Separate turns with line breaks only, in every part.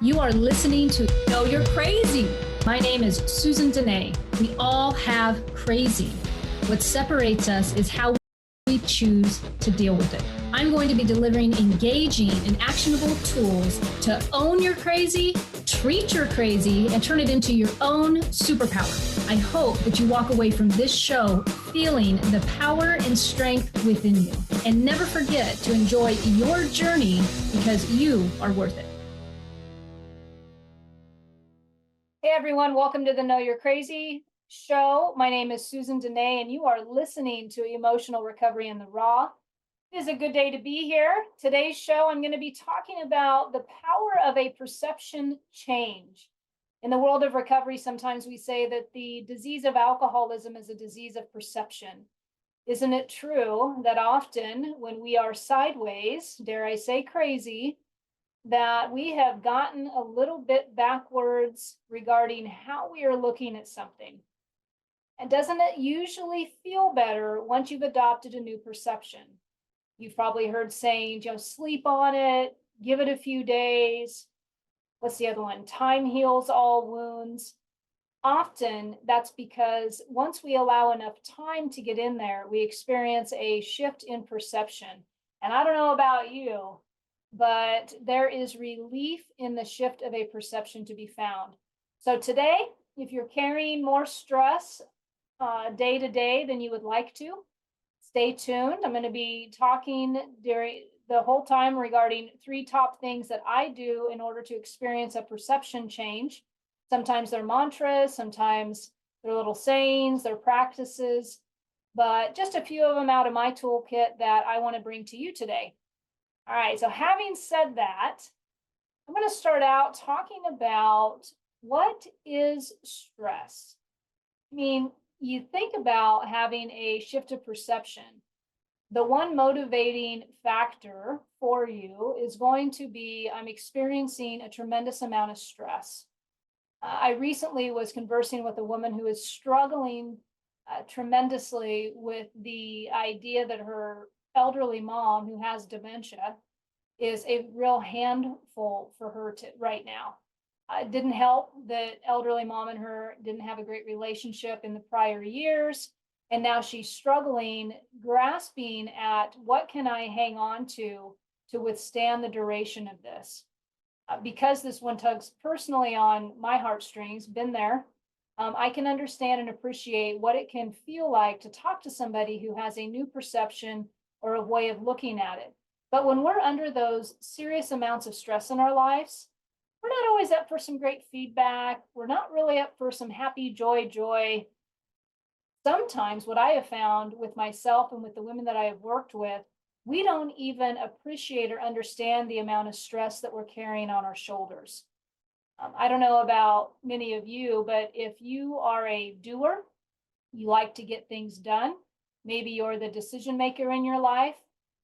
You are listening to Know You're Crazy. My name is Susan Denee. We all have crazy. What separates us is how we choose to deal with it. I'm going to be delivering engaging and actionable tools to own your crazy, treat your crazy, and turn it into your own superpower. I hope that you walk away from this show feeling the power and strength within you. And never forget to enjoy your journey because you are worth it. Hey everyone, welcome to the Know You're Crazy show. My name is Susan Denee, and you are listening to Emotional Recovery in the Raw. It is a good day to be here. Today's show, I'm going to be talking about the power of a perception change. In the world of recovery, sometimes we say that the disease of alcoholism is a disease of perception. Isn't it true that often when we are sideways, dare I say crazy, that we have gotten a little bit backwards regarding how we are looking at something? And doesn't it usually feel better once you've adopted a new perception? You've probably heard saying, sleep on it, give it a few days. What's the other one? Time heals all wounds. Often that's because once we allow enough time to get in there, we experience a shift in perception. And I don't know about you, but there is relief in the shift of a perception to be found. So today, if you're carrying more stress day to day than you would like to, stay tuned. I'm going to be talking during the whole time regarding 3 top things that I do in order to experience a perception change. Sometimes they're mantras, sometimes they're little sayings, they're practices, but just a few of them out of my toolkit that I want to bring to you today. All right, so having said that, I'm going to start out talking about what is stress. I mean, you think about having a shift of perception. The one motivating factor for you is going to be, I'm experiencing a tremendous amount of stress. I recently was conversing with a woman who is struggling tremendously with the idea that her elderly mom, who has dementia, is a real handful for her to right now. It didn't help that elderly mom and her didn't have a great relationship in the prior years. And now she's struggling, grasping at what can I hang on to withstand the duration of this. Because this one tugs personally on my heartstrings, been there, I can understand and appreciate what it can feel like to talk to somebody who has a new perception or a way of looking at it. But when we're under those serious amounts of stress in our lives, we're not always up for some great feedback. We're not really up for some happy joy. Sometimes what I have found with myself and with the women that I have worked with, we don't even appreciate or understand the amount of stress that we're carrying on our shoulders. I don't know about many of you, but if you are a doer, you like to get things done, maybe you're the decision maker in your life,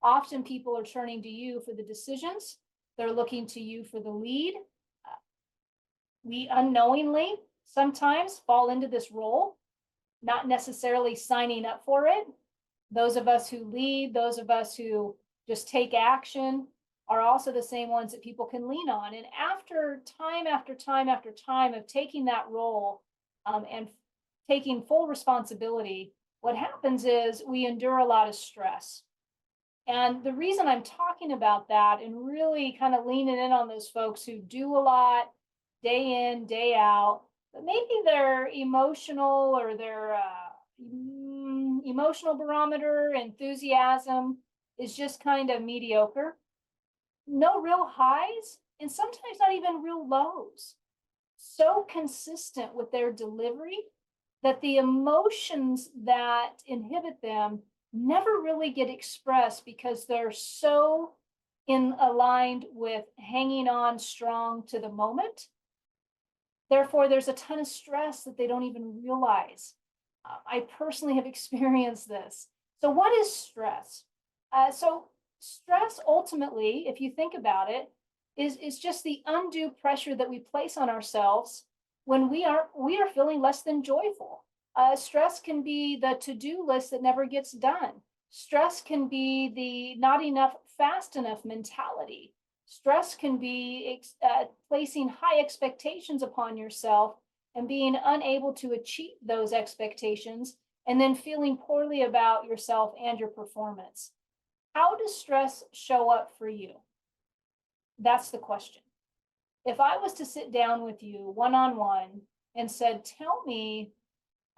often people are turning to you for the decisions. They're looking to you for the lead. We unknowingly sometimes fall into this role, not necessarily signing up for it. Those of us who lead, those of us who just take action are also the same ones that people can lean on. And after time of taking that role and taking full responsibility, what happens is we endure a lot of stress. And the reason I'm talking about that and really kind of leaning in on those folks who do a lot day in, day out, but maybe their emotional or their emotional barometer, enthusiasm is just kind of mediocre. No real highs, and sometimes not even real lows. So consistent with their delivery that the emotions that inhibit them never really get expressed because they're so aligned with hanging on strong to the moment. Therefore, there's a ton of stress that they don't even realize. I personally have experienced this. So what is stress? So stress ultimately, if you think about it, is just the undue pressure that we place on ourselves when we are feeling less than joyful. Stress can be the to-do list that never gets done. Stress can be the not enough, fast enough mentality. Stress can be placing high expectations upon yourself and being unable to achieve those expectations, and then feeling poorly about yourself and your performance. How does stress show up for you? That's the question. If I was to sit down with you one on one and said, tell me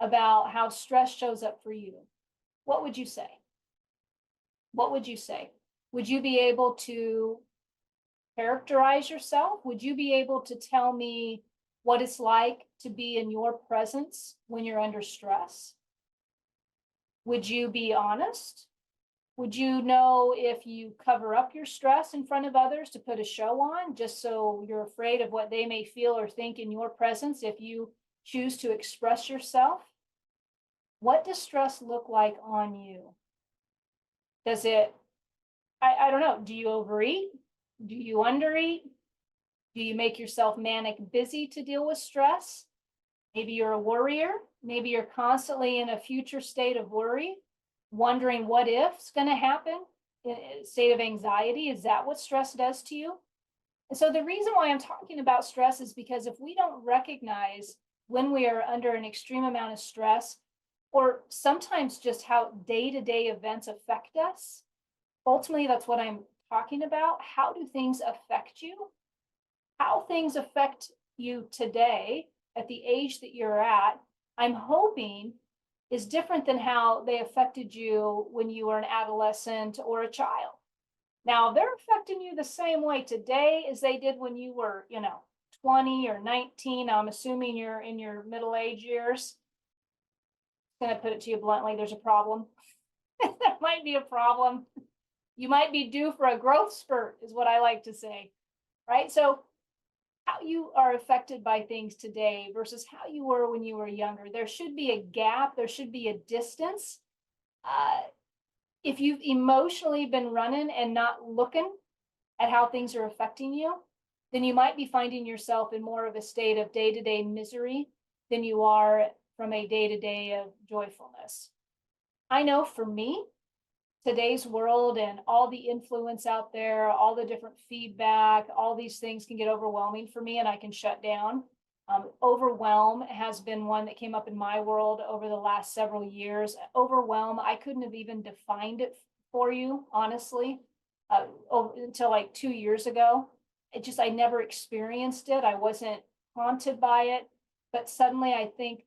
about how stress shows up for you, what would you say? What would you say? Would you be able to characterize yourself? Would you be able to tell me what it's like to be in your presence when you're under stress? Would you be honest? Would you know if you cover up your stress in front of others to put a show on, just so you're afraid of what they may feel or think in your presence if you choose to express yourself? What does stress look like on you? Does it, I don't know, do you overeat? Do you undereat? Do you make yourself manic busy to deal with stress? Maybe you're a worrier. Maybe you're constantly in a future state of worry, wondering what if's going to happen, a state of anxiety. Is that what stress does to you? And so the reason why I'm talking about stress is because if we don't recognize when we are under an extreme amount of stress, or sometimes just how day-to-day events affect us, ultimately that's what I'm talking about. How do things affect you? How things affect you today at the age that you're at, I'm hoping is different than how they affected you when you were an adolescent or a child. Now, they're affecting you the same way today as they did when you were, 20 or 19. I'm assuming you're in your middle age years. I'm going to put it to you bluntly, there's a problem. There might be a problem. You might be due for a growth spurt, is what I like to say, right? So how you are affected by things today versus how you were when you were younger. There should be a gap, there should be a distance. If you've emotionally been running and not looking at how things are affecting you, then you might be finding yourself in more of a state of day-to-day misery than you are from a day-to-day of joyfulness. I know for me, today's world and all the influence out there, all the different feedback, all these things can get overwhelming for me and I can shut down. Overwhelm has been one that came up in my world over the last several years. Overwhelm, I couldn't have even defined it for you, honestly, until like 2 years ago. I never experienced it. I wasn't haunted by it. But suddenly I think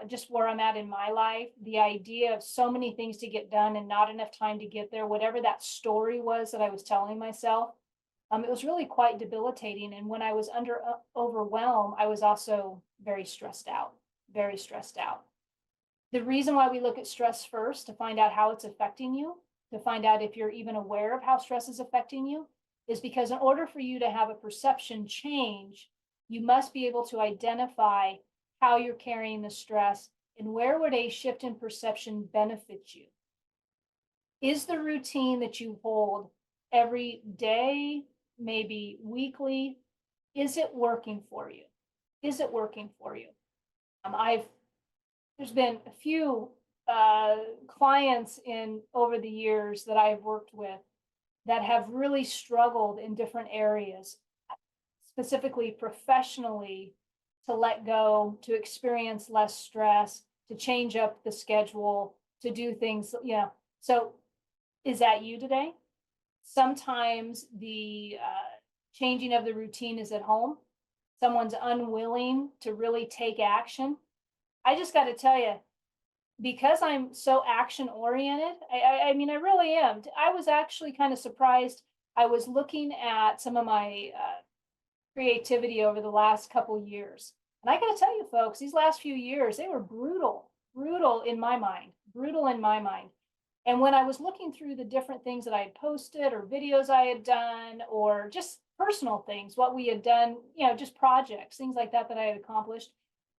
just where I'm at in my life, the idea of so many things to get done and not enough time to get there, whatever that story was that I was telling myself, it was really quite debilitating. And when I was under overwhelm, I was also very stressed out, very stressed out. The reason why we look at stress first, to find out how it's affecting you, to find out if you're even aware of how stress is affecting you, is because in order for you to have a perception change, you must be able to identify how you're carrying the stress and where would a shift in perception benefit you. Is the routine that you hold every day, maybe weekly, is it working for you? Is it working for you? There's been a few clients over the years that I've worked with that have really struggled in different areas, specifically professionally, to let go, to experience less stress, to change up the schedule, to do things, So is that you today? Sometimes the changing of the routine is at home. Someone's unwilling to really take action. I just got to tell you, because I'm so action oriented, I mean, I really am. I was actually kind of surprised. I was looking at some of my creativity over the last couple years. And I got to tell you, folks, these last few years, they were brutal in my mind, brutal in my mind. And when I was looking through the different things that I had posted or videos I had done, or just personal things, what we had done, just projects, things like that I had accomplished,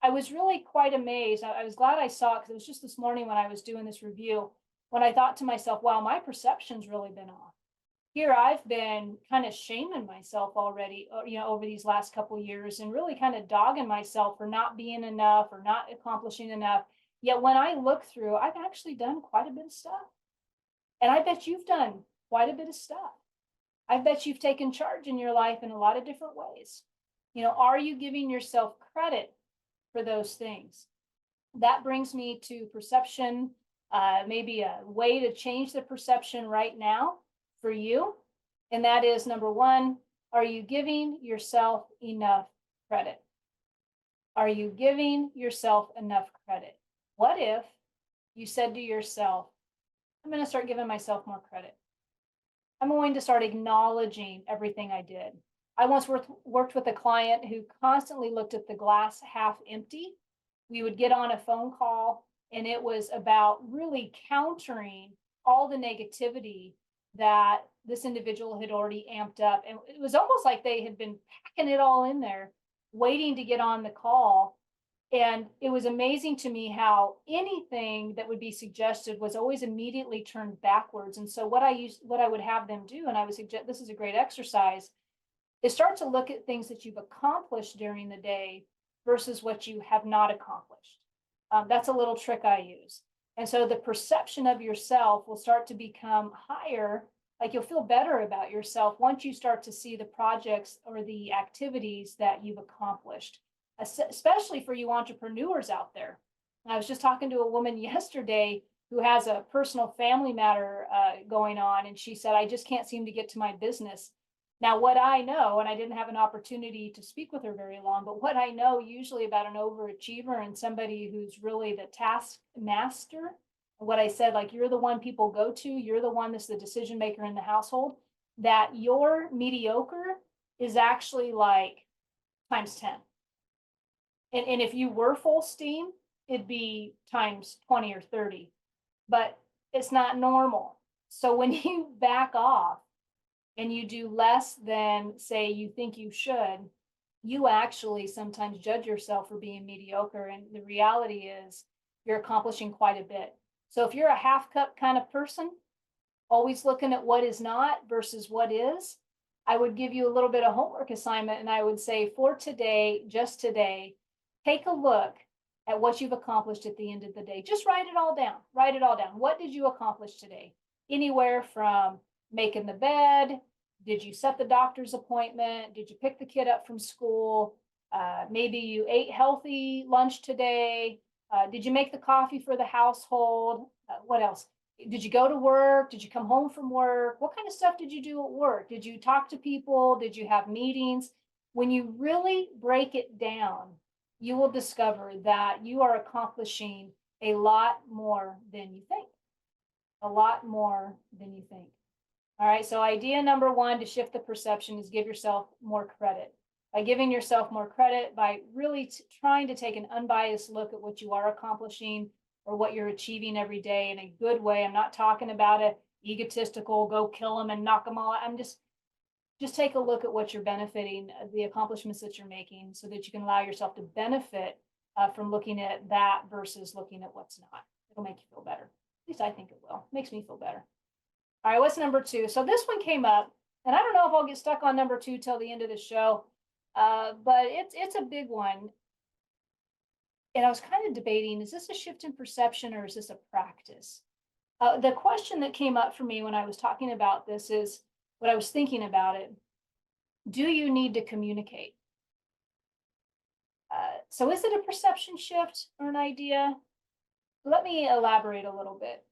I was really quite amazed. I was glad I saw it because it was just this morning when I was doing this review, when I thought to myself, wow, my perception's really been off. Here I've been kind of shaming myself already, over these last couple of years, and really kind of dogging myself for not being enough or not accomplishing enough. Yet when I look through, I've actually done quite a bit of stuff. And I bet you've done quite a bit of stuff. I bet you've taken charge in your life in a lot of different ways. Are you giving yourself credit for those things? That brings me to perception, maybe a way to change the perception right now for you. And that is number one, are you giving yourself enough credit? Are you giving yourself enough credit? What if you said to yourself, I'm going to start giving myself more credit? I'm going to start acknowledging everything I did. I once worked with a client who constantly looked at the glass half empty. We would get on a phone call, and it was about really countering all the negativity that this individual had already amped up. And it was almost like they had been packing it all in there, waiting to get on the call. And it was amazing to me how anything that would be suggested was always immediately turned backwards. And so what I would have them do, and I would suggest this is a great exercise, is start to look at things that you've accomplished during the day versus what you have not accomplished. That's a little trick I use. And so the perception of yourself will start to become higher. Like you'll feel better about yourself once you start to see the projects or the activities that you've accomplished, especially for you entrepreneurs out there. I was just talking to a woman yesterday who has a personal family matter going on, and she said, I just can't seem to get to my business. Now, what I know, and I didn't have an opportunity to speak with her very long, but what I know usually about an overachiever and somebody who's really the task master, what I said, like you're the one people go to, you're the one that's the decision maker in the household, that your mediocre is actually like times 10. And if you were full steam, it'd be times 20 or 30, but it's not normal. So when you back off and you do less than say you think you should, you actually sometimes judge yourself for being mediocre. And the reality is you're accomplishing quite a bit. So if you're a half cup kind of person, always looking at what is not versus what is, I would give you a little bit of homework assignment. And I would say for today, just today, take a look at what you've accomplished at the end of the day. Just write it all down. Write it all down. What did you accomplish today? Anywhere from making the bed, did you set the doctor's appointment? Did you pick the kid up from school? Maybe you ate healthy lunch today. Did you make the coffee for the household? What else? Did you go to work? Did you come home from work? What kind of stuff did you do at work? Did you talk to people? Did you have meetings? When you really break it down, you will discover that you are accomplishing a lot more than you think. A lot more than you think. All right, so idea number one to shift the perception is give yourself more credit. By giving yourself more credit, by really trying to take an unbiased look at what you are accomplishing or what you're achieving every day in a good way. I'm not talking about a egotistical, go kill them and knock them all out. I'm just take a look at what you're benefiting, the accomplishments that you're making, so that you can allow yourself to benefit from looking at that versus looking at what's not. It'll make you feel better. At least I think it will. It makes me feel better. All right, what's number two? So this one came up, and I don't know if I'll get stuck on number two till the end of the show, but it's a big one. And I was kind of debating, is this a shift in perception or is this a practice? The question that came up for me when I was talking about this is, what I was thinking about it, do you need to communicate? So is it a perception shift or an idea? Let me elaborate a little bit.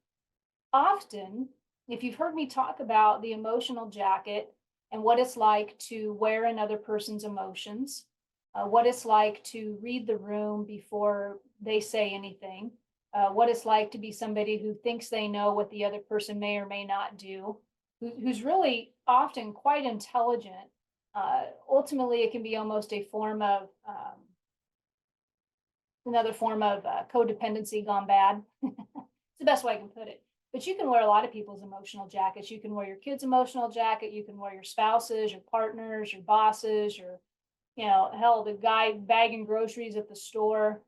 Often, if you've heard me talk about the emotional jacket and what it's like to wear another person's emotions, what it's like to read the room before they say anything, what it's like to be somebody who thinks they know what the other person may or may not do, who's really often quite intelligent. Ultimately, it can be almost a form of another form of codependency gone bad. It's the best way I can put it. But you can wear a lot of people's emotional jackets. You can wear your kid's emotional jacket. You can wear your spouses, your partners, your bosses, your, hell, the guy bagging groceries at the store.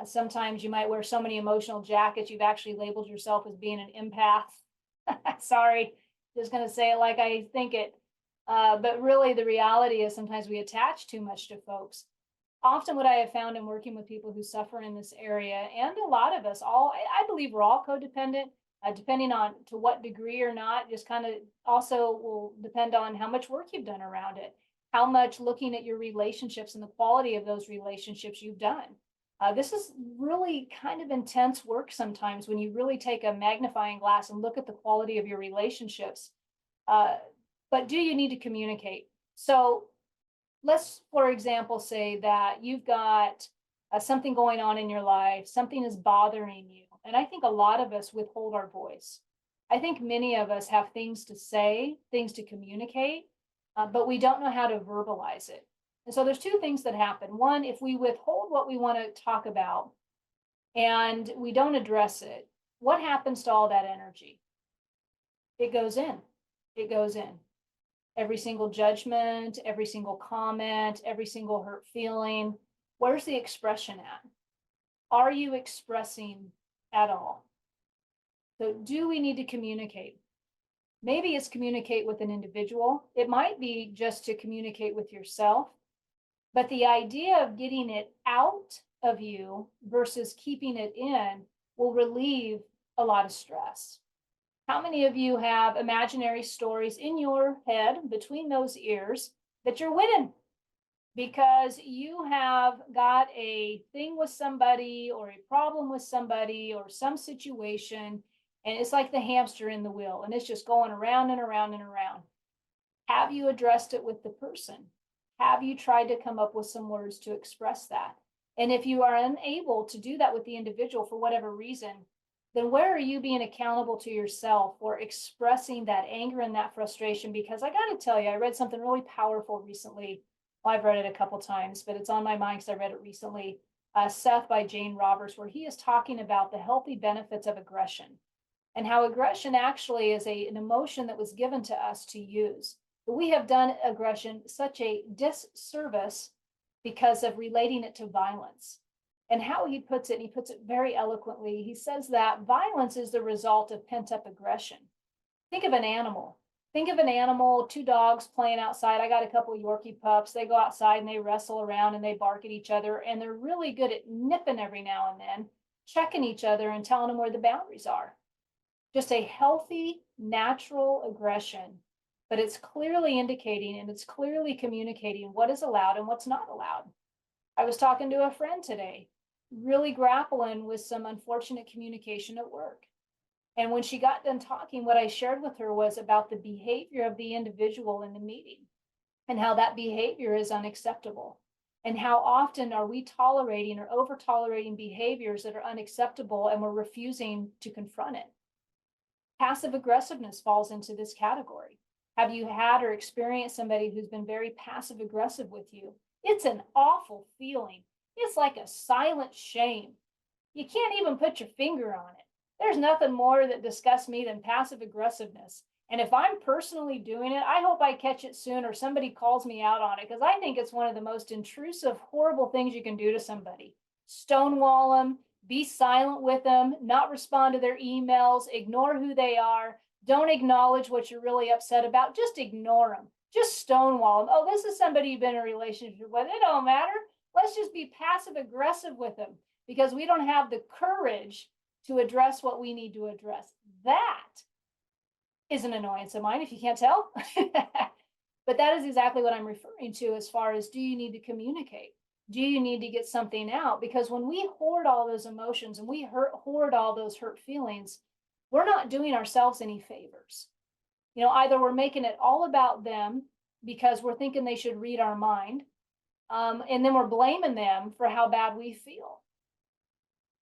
Sometimes you might wear so many emotional jackets, you've actually labeled yourself as being an empath. Sorry, just going to say it like I think it. But really, the reality is sometimes we attach too much to folks. Often what I have found in working with people who suffer in this area, and a lot of us all, I believe we're all codependent. depending on to what degree or not, just kind of also will depend on how much work you've done around it, how much looking at your relationships and the quality of those relationships you've done. This is really kind of intense work sometimes when you really take a magnifying glass and look at the quality of your relationships. But do you need to communicate? So let's, for example, say that you've got something going on in your life, something is bothering you. And I think a lot of us withhold our voice. I think many of us have things to say, things to communicate, but we don't know how to verbalize it. And so there's two things that happen. One, if we withhold what we want to talk about and we don't address it, what happens to all that energy? It goes in. It goes in. Every single judgment, every single comment, every single hurt feeling. Where's the expression at? Are you expressing at all? So do we need to communicate? Maybe it's communicate with an individual. It might be just to communicate with yourself. But the idea of getting it out of you versus keeping it in will relieve a lot of stress. How many of you have imaginary stories in your head between those ears that you're winning because you have got a thing with somebody or a problem with somebody or some situation, and it's like the hamster in the wheel and it's just going around and around and around? Have you addressed it with the person? Have you tried to come up with some words to express that? And if you are unable to do that with the individual for whatever reason, then where are you being accountable to yourself for expressing that anger and that frustration? Because I got to tell you, I read something really powerful recently. Well, I've read it a couple times, but it's on my mind because I read it recently. Seth by Jane Roberts, where he is talking about the healthy benefits of aggression and how aggression actually is an emotion that was given to us to use. But we have done aggression such a disservice because of relating it to violence. And how he puts it very eloquently. He says that violence is the result of pent-up aggression. Think of an animal. Think of an animal, two dogs playing outside. I got a couple of Yorkie pups. They go outside and they wrestle around and they bark at each other. And they're really good at nipping every now and then, checking each other and telling them where the boundaries are. Just a healthy, natural aggression. But it's clearly indicating and it's clearly communicating what is allowed and what's not allowed. I was talking to a friend today, really grappling with some unfortunate communication at work. And when she got done talking, what I shared with her was about the behavior of the individual in the meeting and how that behavior is unacceptable. And how often are we tolerating or over tolerating behaviors that are unacceptable and we're refusing to confront it? Passive aggressiveness falls into this category. Have you had or experienced somebody who's been very passive aggressive with you? It's an awful feeling. It's like a silent shame. You can't even put your finger on it. There's nothing more that disgusts me than passive aggressiveness. And if I'm personally doing it, I hope I catch it soon or somebody calls me out on it, because I think it's one of the most intrusive, horrible things you can do to somebody. Stonewall them, be silent with them, not respond to their emails, ignore who they are, don't acknowledge what you're really upset about, just ignore them. Just stonewall them. Oh, this is somebody you've been in a relationship with. It don't matter. Let's just be passive aggressive with them because we don't have the courage to address what we need to address. That is an annoyance of mine, if you can't tell. But that is exactly what I'm referring to as far as, do you need to communicate? Do you need to get something out? Because when we hoard all those emotions and we hoard all those hurt feelings, we're not doing ourselves any favors. Either we're making it all about them because we're thinking they should read our mind, and then we're blaming them for how bad we feel.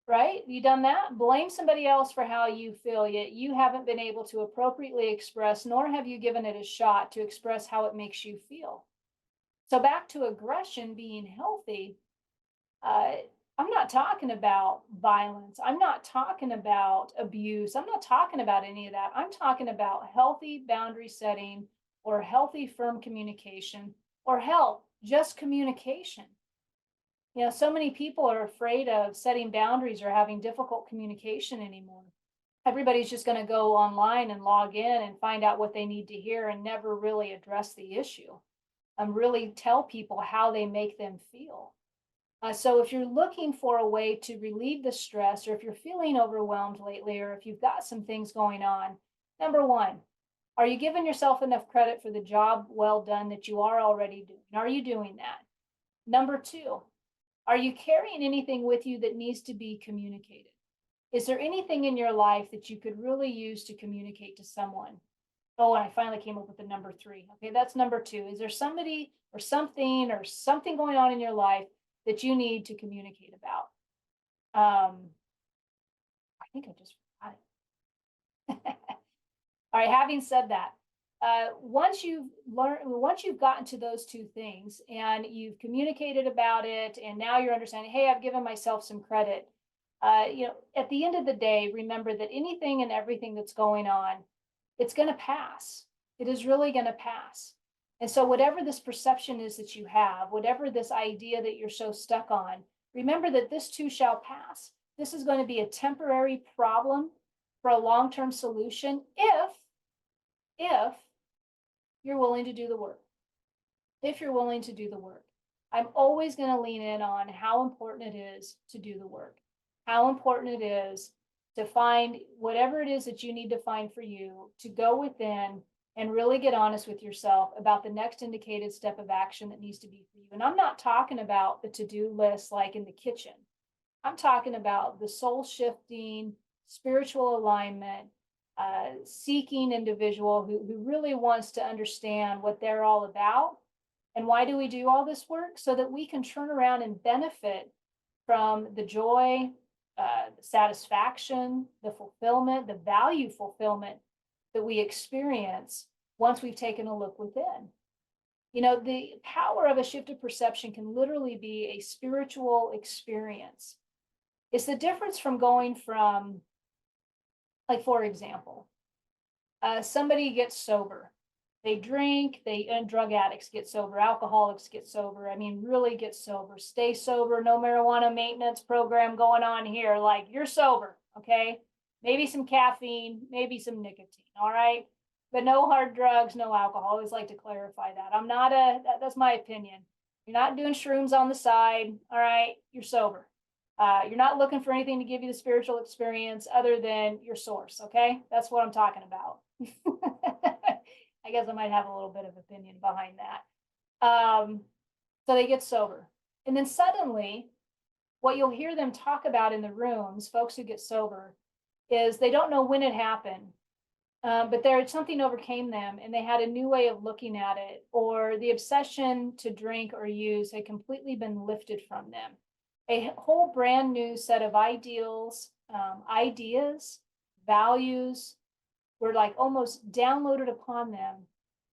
Right? You done that? Blame somebody else for how you feel, yet you haven't been able to appropriately express, nor have you given it a shot to express how it makes you feel. So back to aggression being healthy, I'm not talking about violence. I'm not talking about abuse. I'm not talking about any of that. I'm talking about healthy boundary setting or healthy, firm communication, or hell, just communication. So many people are afraid of setting boundaries or having difficult communication anymore. Everybody's just going to go online and log in and find out what they need to hear and never really address the issue and really tell people how they make them feel. So if you're looking for a way to relieve the stress, or if you're feeling overwhelmed lately, or if you've got some things going on, number one, are you giving yourself enough credit for the job well done that you are already doing? Are you doing that? Number two, are you carrying anything with you that needs to be communicated? Is there anything in your life that you could really use to communicate to someone? Oh, and I finally came up with the number three. Okay, that's number two. Is there somebody or something going on in your life that you need to communicate about? I think I just forgot it. All right, having said that, once you've gotten to those two things and you've communicated about it, and now you're understanding, hey, I've given myself some credit. At the end of the day, remember that anything and everything that's going on, it's going to pass. It is really going to pass. And so, whatever this perception is that you have, whatever this idea that you're so stuck on, remember that this too shall pass. This is going to be a temporary problem for a long-term solution if you're willing to do the work. If you're willing to do the work. I'm always going to lean in on how important it is to do the work, how important it is to find whatever it is that you need to find for you, to go within and really get honest with yourself about the next indicated step of action that needs to be for you. And I'm not talking about the to-do list like in the kitchen. I'm talking about the soul shifting, spiritual alignment, seeking individual who really wants to understand what they're all about. And why do we do all this work? So that we can turn around and benefit from the joy, the satisfaction, the fulfillment, the value fulfillment that we experience once we've taken a look within. The power of a shift of perception can literally be a spiritual experience. It's the difference from going from, like, for example, somebody gets sober. They drink, and drug addicts get sober, alcoholics get sober. I mean, really get sober, stay sober, no marijuana maintenance program going on here. Like, you're sober, okay? Maybe some caffeine, maybe some nicotine, all right? But no hard drugs, no alcohol. I always like to clarify that. That's my opinion. You're not doing shrooms on the side, all right? You're sober. You're not looking for anything to give you the spiritual experience other than your source, okay? That's what I'm talking about. I guess I might have a little bit of opinion behind that. So they get sober. And then suddenly, what you'll hear them talk about in the rooms, folks who get sober, is they don't know when it happened, but something overcame them and they had a new way of looking at it, or the obsession to drink or use had completely been lifted from them. A whole brand new set of ideals, ideas, values were like almost downloaded upon them.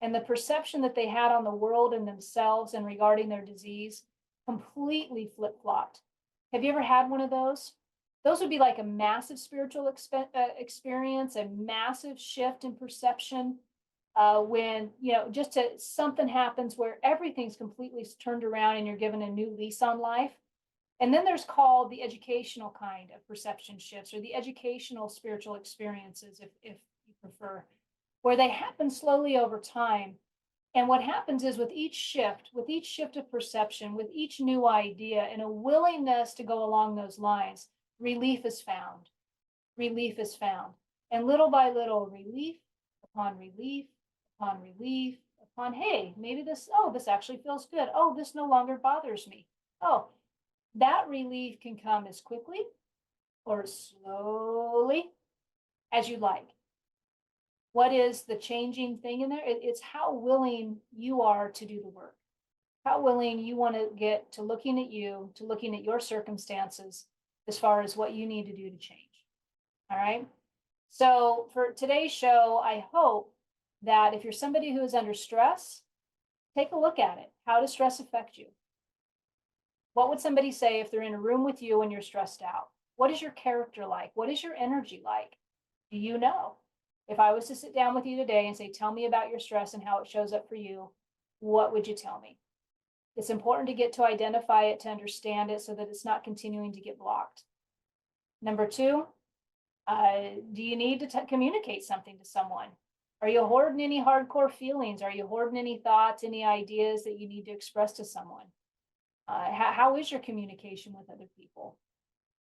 And the perception that they had on the world and themselves and regarding their disease completely flip-flopped. Have you ever had one of those? Those would be like a massive spiritual experience, a massive shift in perception, when something happens where everything's completely turned around and you're given a new lease on life. And then there's called the educational kind of perception shifts, or the educational spiritual experiences, if you prefer, where they happen slowly over time. And what happens is with each shift of perception, with each new idea and a willingness to go along those lines, relief is found. Relief is found. And little by little, relief upon relief upon relief upon, hey, maybe this actually feels good. Oh, this no longer bothers me. Oh, that relief can come as quickly or as slowly as you like. What is the changing thing in there? It's how willing you are to do the work, how willing you want to get to looking at you, to looking at your circumstances as far as what you need to do to change. All right. So for today's show, I hope that if you're somebody who is under stress, take a look at it. How does stress affect you? What would somebody say if they're in a room with you and you're stressed out? What is your character like? What is your energy like? Do you know? If I was to sit down with you today and say, tell me about your stress and how it shows up for you, what would you tell me? It's important to get to identify it, to understand it, so that it's not continuing to get blocked. Number two, do you need to communicate something to someone? Are you hoarding any hardcore feelings? Are you hoarding any thoughts, any ideas that you need to express to someone? How is your communication with other people?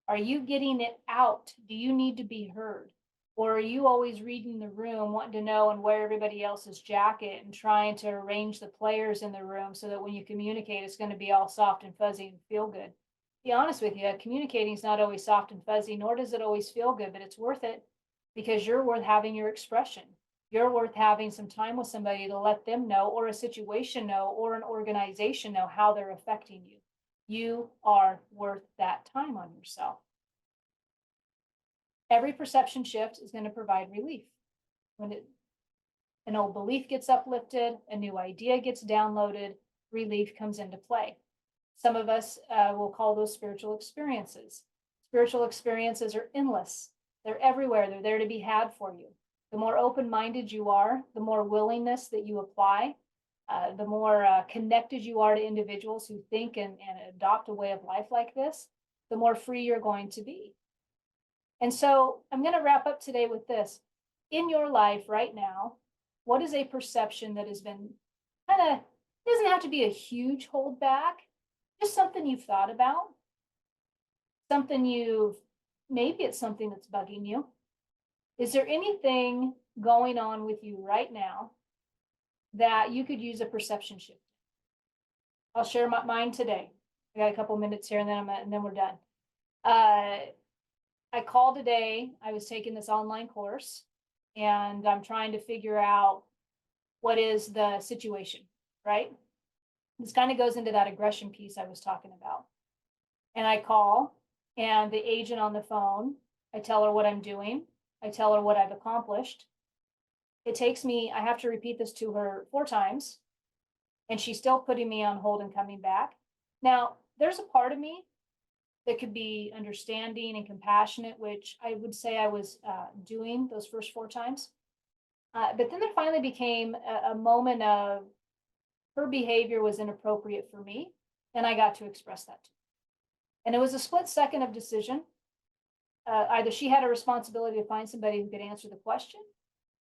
Are you getting it out? Do you need to be heard? Or are you always reading the room, wanting to know and wear everybody else's jacket and trying to arrange the players in the room so that when you communicate, it's going to be all soft and fuzzy and feel good? Be honest with you, communicating is not always soft and fuzzy, nor does it always feel good, but it's worth it because you're worth having your expression. You're worth having some time with somebody to let them know, or a situation know, or an organization know how they're affecting you. You are worth that time on yourself. Every perception shift is going to provide relief. When an old belief gets uplifted, a new idea gets downloaded, relief comes into play. Some of us will call those spiritual experiences. Spiritual experiences are endless. They're everywhere. They're there to be had for you. The more open-minded you are, the more willingness that you apply, the more connected you are to individuals who think and adopt a way of life like this, the more free you're going to be. And so I'm going to wrap up today with this. In your life right now, what is a perception that has been it doesn't have to be a huge holdback, just something you've thought about, maybe it's something that's bugging you. Is there anything going on with you right now that you could use a perception shift? I'll share mine today. I got a couple minutes here and then we're done. I called today. I was taking this online course and I'm trying to figure out what is the situation, right? This kind of goes into that aggression piece I was talking about. And I call and the agent on the phone, I tell her what I'm doing. I tell her what I've accomplished. It takes me, I have to repeat this to her 4 times and she's still putting me on hold and coming back. Now, there's a part of me that could be understanding and compassionate, which I would say I was doing those first 4 times. But then there finally became a moment of her behavior was inappropriate for me, and I got to express that to her. And it was a split second of decision. Either she had a responsibility to find somebody who could answer the question,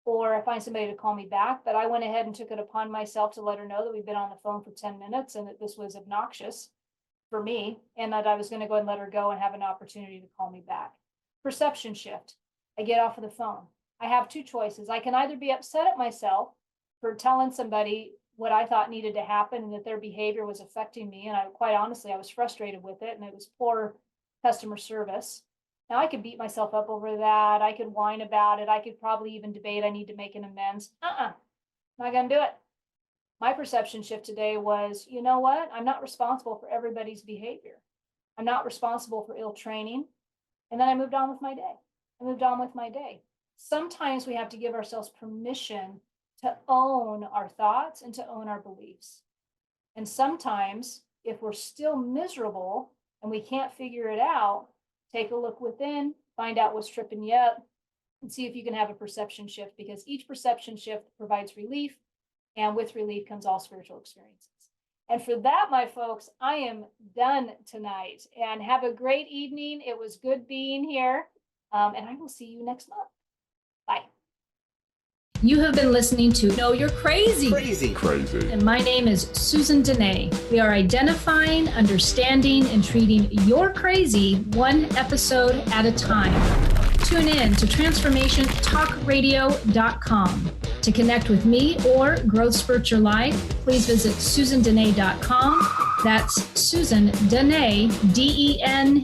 or find somebody to call me back. But I went ahead and took it upon myself to let her know that we've been on the phone for 10 minutes and that this was obnoxious for me, and that I was going to go and let her go and have an opportunity to call me back. Perception shift. I get off of the phone. I have 2 choices. I can either be upset at myself for telling somebody what I thought needed to happen and that their behavior was affecting me. And quite honestly, I was frustrated with it and it was poor customer service. Now I could beat myself up over that. I could whine about it. I could probably even debate I need to make an amends. Not going to do it. My perception shift today was, you know what? I'm not responsible for everybody's behavior. I'm not responsible for ill training. And then I moved on with my day. Sometimes we have to give ourselves permission to own our thoughts and to own our beliefs. And sometimes if we're still miserable and we can't figure it out, take a look within, find out what's tripping you up, and see if you can have a perception shift, because each perception shift provides relief. And with relief comes all spiritual experiences. And for that, my folks, I am done tonight. And have a great evening. It was good being here. And I will see you next month. Bye. You have been listening to Know You're Crazy.
Crazy.
And my name is Susan Denee. We are identifying, understanding, and treating your crazy one episode at a time. Tune in to transformationtalkradio.com. To connect with me or Growth Spurt Your Life, please visit susandenee.com. That's Susan Denee, DENEE.com.